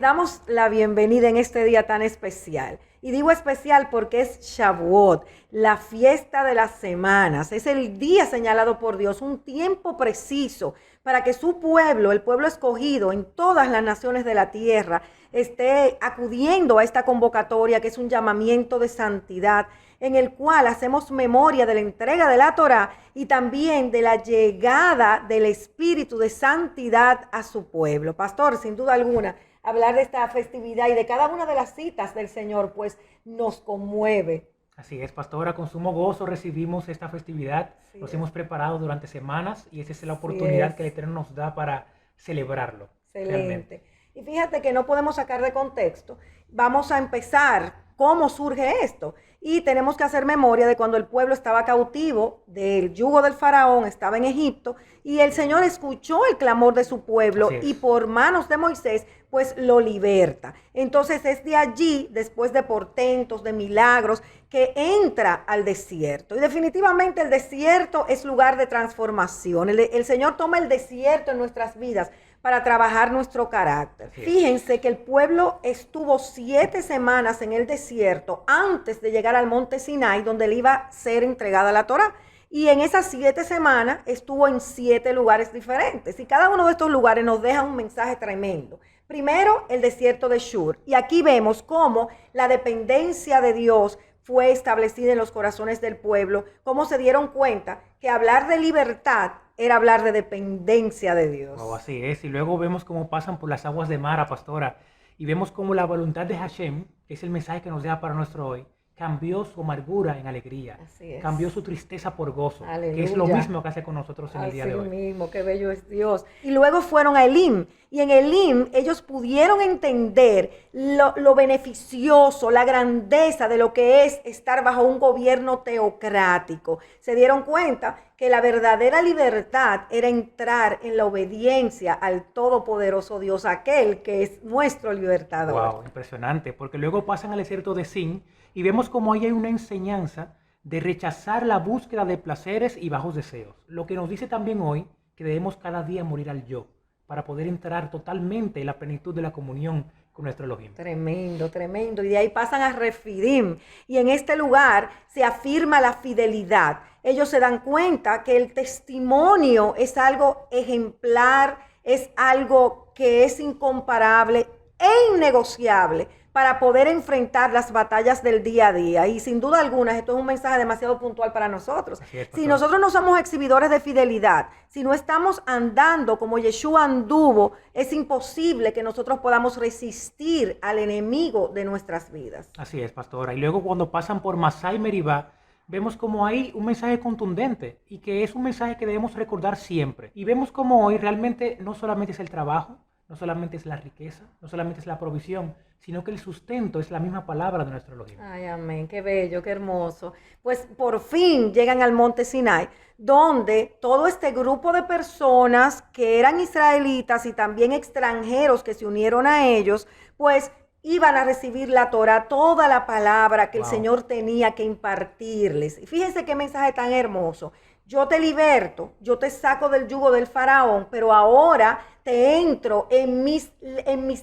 damos la bienvenida en este día tan especial. Y digo especial porque es Shavuot, la fiesta de las semanas. Es el día señalado por Dios, un tiempo preciso para que su pueblo, el pueblo escogido en todas las naciones de la tierra, esté acudiendo a esta convocatoria que es un llamamiento de santidad, en el cual hacemos memoria de la entrega de la Torá y también de la llegada del Espíritu de santidad a su pueblo. Pastor, sin duda alguna, hablar de esta festividad y de cada una de las citas del Señor, pues nos conmueve. Así es, pastora, con sumo gozo recibimos esta festividad, Sí, nos hemos preparado durante semanas y esa es la oportunidad es. que el Eterno nos da para celebrarlo. Excelente. Realmente. Y fíjate que no podemos sacar de contexto. Vamos a empezar cómo surge esto. Y tenemos que hacer memoria de cuando el pueblo estaba cautivo del yugo del faraón, estaba en Egipto, y el Señor escuchó el clamor de su pueblo y por manos de Moisés, pues lo liberta. Entonces es de allí, después de portentos, de milagros, que entra al desierto. Y definitivamente el desierto es lugar de transformación. El Señor toma el desierto en nuestras vidas para trabajar nuestro carácter. Fíjense que el pueblo estuvo 7 semanas en el desierto antes de llegar al monte Sinai, donde le iba a ser entregada la Torá. Y en esas 7 semanas estuvo en 7 lugares diferentes. Y cada uno de estos lugares nos deja un mensaje tremendo. Primero, el desierto de Shur. Y aquí vemos cómo la dependencia de Dios fue establecida en los corazones del pueblo, cómo se dieron cuenta que hablar de libertad era hablar de dependencia de Dios. Oh, así es, y luego vemos cómo pasan por las aguas de Mara, pastora, y vemos cómo la voluntad de Hashem, que es el mensaje que nos deja para nuestro hoy, cambió su amargura en alegría, cambió su tristeza por gozo, Aleluya. Que es lo mismo que hace con nosotros en el día de hoy. Así mismo, qué bello es Dios. Y luego fueron a Elim, y en Elim ellos pudieron entender lo beneficioso, la grandeza de lo que es estar bajo un gobierno teocrático. Se dieron cuenta que la verdadera libertad era entrar en la obediencia al todopoderoso Dios, aquel que es nuestro libertador. Wow, impresionante, porque luego pasan al desierto de Sin y vemos como ahí hay una enseñanza de rechazar la búsqueda de placeres y bajos deseos. Lo que nos dice también hoy que debemos cada día morir al yo para poder entrar totalmente en la plenitud de la comunión con nuestro Elohim. Tremendo, tremendo. Y de ahí pasan a Refidim. Y en este lugar se afirma la fidelidad. Ellos se dan cuenta que el testimonio es algo ejemplar, es algo que es incomparable e innegociable para poder enfrentar las batallas del día a día. Y sin duda alguna, esto es un mensaje demasiado puntual para nosotros. Si nosotros no somos exhibidores de fidelidad, si no estamos andando como Yeshua anduvo, es imposible que nosotros podamos resistir al enemigo de nuestras vidas. Así es, pastora. Y luego cuando pasan por Masá y Meribá, vemos como hay un mensaje contundente y que es un mensaje que debemos recordar siempre. Y vemos como hoy realmente no solamente es el trabajo, no solamente es la riqueza, no solamente es la provisión, sino que el sustento es la misma palabra de nuestro Elohim. Ay, amén, qué bello, qué hermoso. Pues por fin llegan al monte Sinai, donde todo este grupo de personas que eran israelitas y también extranjeros que se unieron a ellos, pues iban a recibir la Torá, toda la palabra que el Señor tenía que impartirles. Y fíjense qué mensaje tan hermoso. Yo te liberto, yo te saco del yugo del faraón, pero ahora te entro en mis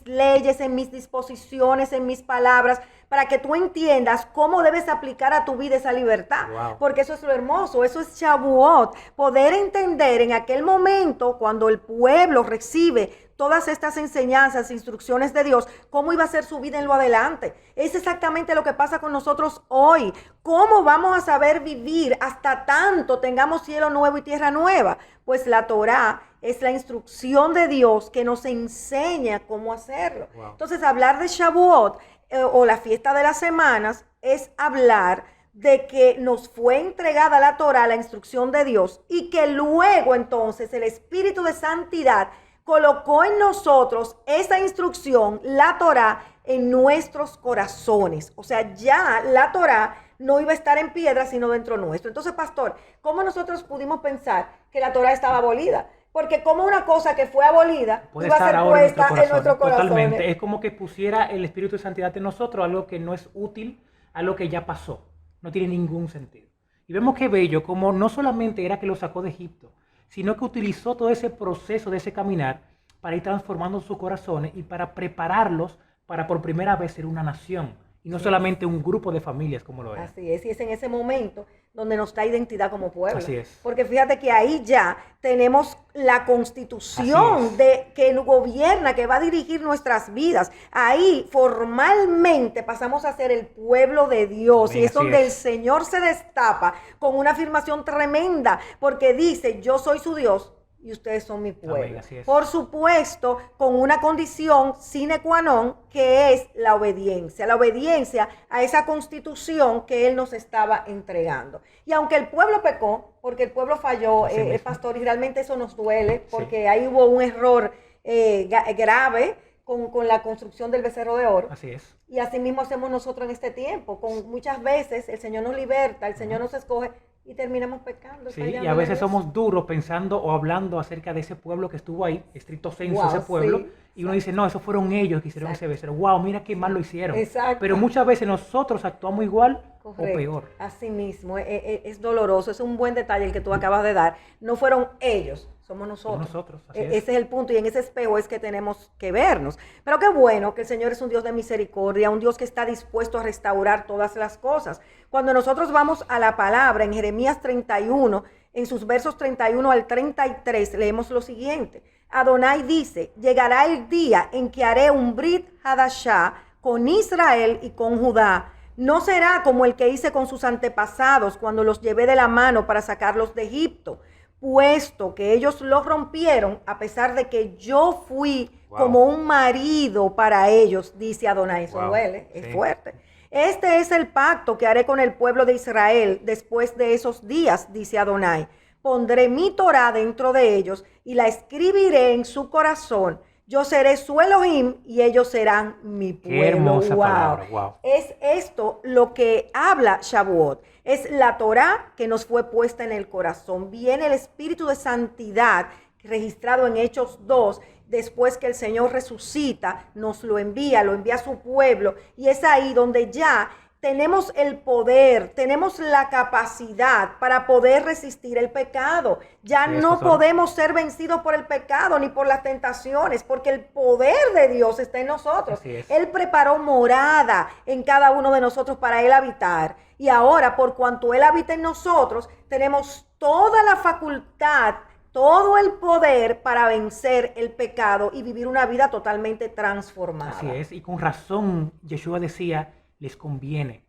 leyes, en mis disposiciones, en mis palabras, para que tú entiendas cómo debes aplicar a tu vida esa libertad. Porque eso es lo hermoso, eso es Shavuot, poder entender en aquel momento cuando el pueblo recibe todas estas enseñanzas, instrucciones de Dios, cómo iba a ser su vida en lo adelante. Es exactamente lo que pasa con nosotros hoy. ¿Cómo vamos a saber vivir hasta tanto tengamos cielo nuevo y tierra nueva? Pues la Torá es la instrucción de Dios que nos enseña cómo hacerlo. Entonces, hablar de Shavuot o la fiesta de las semanas es hablar de que nos fue entregada la Torá, la instrucción de Dios, y que luego entonces el Espíritu de Santidad colocó en nosotros esa instrucción, la Torá, en nuestros corazones. O sea, ya la Torá no iba a estar en piedra, sino dentro nuestro. Entonces, pastor, ¿cómo nosotros pudimos pensar que la Torá estaba abolida? Porque como una cosa que fue abolida puede iba a ser puesta en nuestro corazón. Totalmente. Es como que pusiera el Espíritu de Santidad en nosotros algo que no es útil, algo que ya pasó. No tiene ningún sentido. Y vemos que bello, como no solamente era que lo sacó de Egipto, sino que utilizó todo ese proceso de ese caminar para ir transformando sus corazones y para prepararlos para por primera vez ser una nación y no solamente un grupo de familias como lo es. Así es, y es en ese momento donde nos da identidad como pueblo. Así es. Porque fíjate que ahí ya tenemos la constitución de que gobierna, que va a dirigir nuestras vidas. Ahí formalmente pasamos a ser el pueblo de Dios. Amén, y es donde es. el Señor se destapa con una afirmación tremenda, porque dice, yo soy su Dios y ustedes son mi pueblo. Amén, así es. Por supuesto, con una condición sine qua non, que es la obediencia a esa constitución que Él nos estaba entregando. Y aunque el pueblo pecó, porque el pueblo falló, pastor, y realmente eso nos duele, porque ahí hubo un error grave con la construcción del becerro de oro. Así es. Y así mismo hacemos nosotros en este tiempo. Muchas veces el Señor nos liberta, el Señor nos escoge, y terminamos pecando. Sí, y a veces somos duros pensando o hablando acerca de ese pueblo que estuvo ahí, estricto sensu, ese pueblo, sí, y uno dice, no, esos fueron ellos que hicieron ese becerro. Wow, mira qué mal lo hicieron. Exacto. Pero muchas veces nosotros actuamos igual Correcto. o peor. Así mismo, es doloroso, es un buen detalle el que tú acabas de dar. No fueron ellos, somos nosotros. Así es. Ese es el punto, y en ese espejo es que tenemos que vernos. Pero qué bueno que el Señor es un Dios de misericordia, un Dios que está dispuesto a restaurar todas las cosas. Cuando nosotros vamos a la palabra en Jeremías 31, en sus versos 31 al 33, leemos lo siguiente. Adonai dice, llegará el día en que haré un Brit Hadashah con Israel y con Judá. No será como el que hice con sus antepasados cuando los llevé de la mano para sacarlos de Egipto, puesto que ellos lo rompieron a pesar de que yo fui como un marido para ellos, dice Adonai. Eso duele, es fuerte. Este es el pacto que haré con el pueblo de Israel después de esos días, dice Adonai. Pondré mi Torá dentro de ellos y la escribiré en su corazón. Yo seré su Elohim y ellos serán mi pueblo. Qué hermosa palabra, wow. Es esto lo que habla Shavuot. Es la Torá que nos fue puesta en el corazón. Viene el espíritu de santidad registrado en Hechos 2. Después que el Señor resucita, nos lo envía a su pueblo. Y es ahí donde ya tenemos el poder, tenemos la capacidad para poder resistir el pecado. Ya no podemos ser vencidos por el pecado ni por las tentaciones, porque el poder de Dios está en nosotros. Él preparó morada en cada uno de nosotros para Él habitar. Y ahora, por cuanto Él habita en nosotros, tenemos toda la facultad, todo el poder para vencer el pecado y vivir una vida totalmente transformada. Así es, y con razón Yeshua decía, les conviene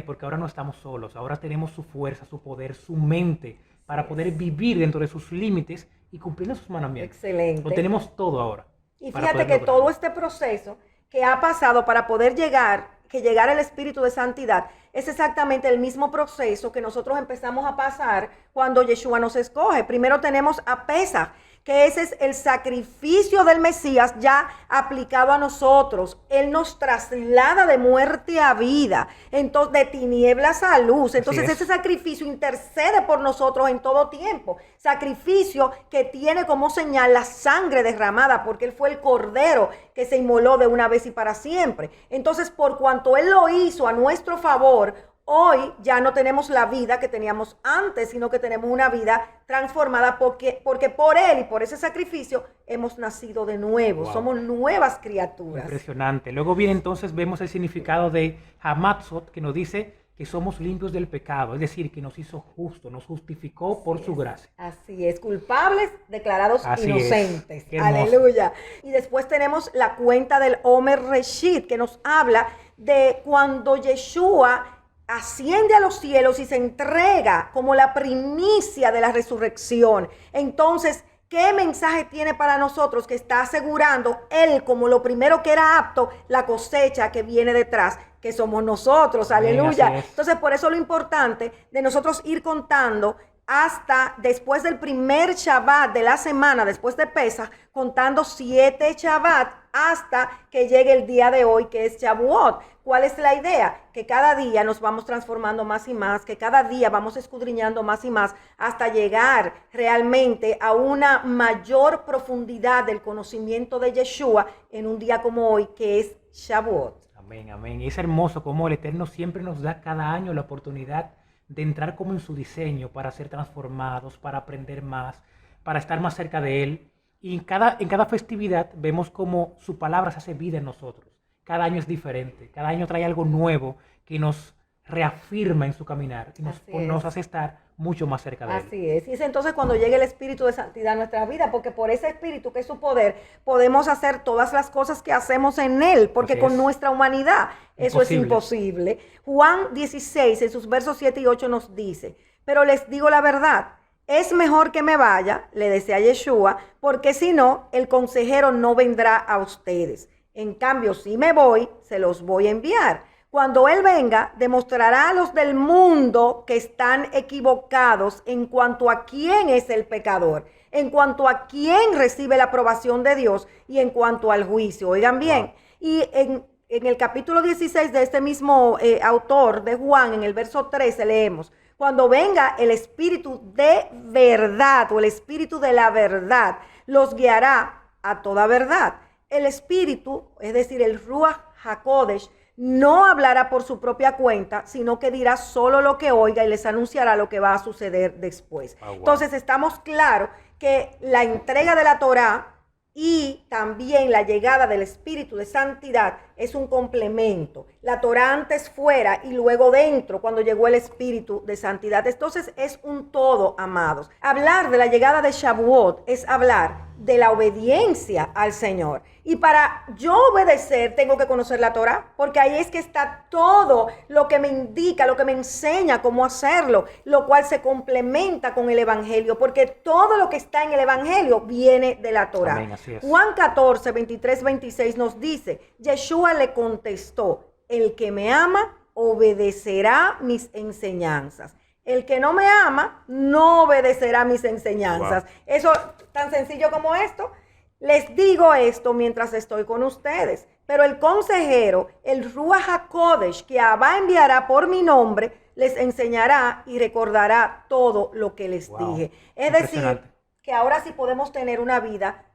porque ahora no estamos solos, ahora tenemos su fuerza, su poder, su mente para poder vivir dentro de sus límites y cumplir sus mandamientos. Excelente. Lo tenemos todo ahora. Y fíjate que todo este proceso que ha pasado para poder llegar el Espíritu de Santidad es exactamente el mismo proceso que nosotros empezamos a pasar cuando Yeshua nos escoge. Primero tenemos a Pesaj, que ese es el sacrificio del Mesías ya aplicado a nosotros. Él nos traslada de muerte a vida, entonces de tinieblas a luz. Entonces ese sacrificio intercede por nosotros en todo tiempo. Sacrificio que tiene como señal la sangre derramada, porque Él fue el Cordero que se inmoló de una vez y para siempre. Entonces, por cuanto Él lo hizo a nuestro favor, hoy ya no tenemos la vida que teníamos antes, sino que tenemos una vida transformada porque por Él y por ese sacrificio hemos nacido de nuevo. Wow. Somos nuevas criaturas. Impresionante. Luego viene entonces, vemos el significado de Hamatzot, que nos dice que somos limpios del pecado, es decir, que nos hizo justo, nos justificó por su gracia. Así es, culpables, declarados inocentes. Aleluya. Y después tenemos la cuenta del Omer Reshit, que nos habla de cuando Yeshua asciende a los cielos y se entrega como la primicia de la resurrección. Entonces, ¿qué mensaje tiene para nosotros que está asegurando Él como lo primero que era apto, la cosecha que viene detrás, que somos nosotros? Aleluya. Entonces, por eso lo importante de nosotros ir contando hasta después del primer Shabbat de la semana, después de Pesaj, contando 7 Shabbat hasta que llegue el día de hoy, que es Shavuot. ¿Cuál es la idea? Que cada día nos vamos transformando más y más, que cada día vamos escudriñando más y más hasta llegar realmente a una mayor profundidad del conocimiento de Yeshua en un día como hoy, que es Shavuot. Amén, amén. Y es hermoso cómo el Eterno siempre nos da cada año la oportunidad de entrar como en su diseño para ser transformados, para aprender más, para estar más cerca de Él. Y en cada festividad vemos cómo su palabra se hace vida en nosotros. Cada año es diferente, cada año trae algo nuevo que nos reafirma en su caminar y nos hace estar mucho más cerca de Él. Así es. Y es entonces cuando llegue el Espíritu de Santidad a nuestra vida, porque por ese Espíritu, que es su poder, podemos hacer todas las cosas que hacemos en Él, porque con nuestra humanidad eso es imposible. Juan 16, en sus versos 7 y 8 nos dice, pero les digo la verdad, es mejor que me vaya, le decía Yeshua, porque si no, el consejero no vendrá a ustedes. En cambio, si me voy, se los voy a enviar. Cuando Él venga, demostrará a los del mundo que están equivocados en cuanto a quién es el pecador, en cuanto a quién recibe la aprobación de Dios y en cuanto al juicio. Oigan bien, wow. Y en el capítulo 16 de este mismo autor de Juan, en el verso 13 leemos, cuando venga el Espíritu de verdad o el Espíritu de la verdad, los guiará a toda verdad. El Espíritu, es decir, el Ruach HaKodesh, no hablará por su propia cuenta, sino que dirá solo lo que oiga y les anunciará lo que va a suceder después. Oh, wow. Entonces estamos claros que la entrega de la Torá y también la llegada del Espíritu de Santidad es un complemento. La Torá antes fuera y luego dentro cuando llegó el Espíritu de Santidad. Entonces es un todo, amados. Hablar de la llegada de Shavuot es hablar de la obediencia al Señor. Y para yo obedecer tengo que conocer la Torá, porque ahí es que está todo lo que me indica, lo que me enseña cómo hacerlo, lo cual se complementa con el Evangelio, porque todo lo que está en el Evangelio viene de la Torá. Amén, así es. Juan 14, 23, 26 nos dice, Yeshua le contestó, el que me ama obedecerá mis enseñanzas. El que no me ama no obedecerá mis enseñanzas. Wow. Eso tan sencillo como esto. Les digo esto mientras estoy con ustedes, pero el consejero, el Ruach HaKodesh, que Abba enviará por mi nombre, les enseñará y recordará todo lo que les dije. Es decir, que ahora sí podemos tener una vida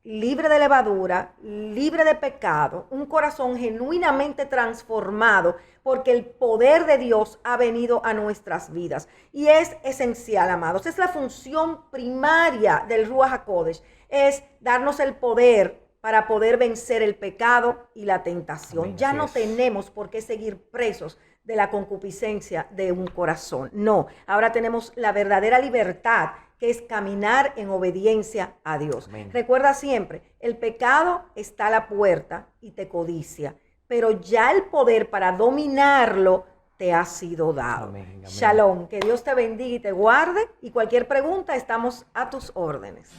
libre de levadura, libre de pecado, un corazón genuinamente transformado, porque el poder de Dios ha venido a nuestras vidas. Y es esencial, amados. Es la función primaria del Ruach HaKodesh, es darnos el poder para poder vencer el pecado y la tentación. Amén, ya no tenemos por qué seguir presos de la concupiscencia de un corazón. No, ahora tenemos la verdadera libertad, que es caminar en obediencia a Dios. Amén. Recuerda siempre, el pecado está a la puerta y te codicia, pero ya el poder para dominarlo te ha sido dado. Amén, amén. Shalom, que Dios te bendiga y te guarde, y cualquier pregunta estamos a tus órdenes.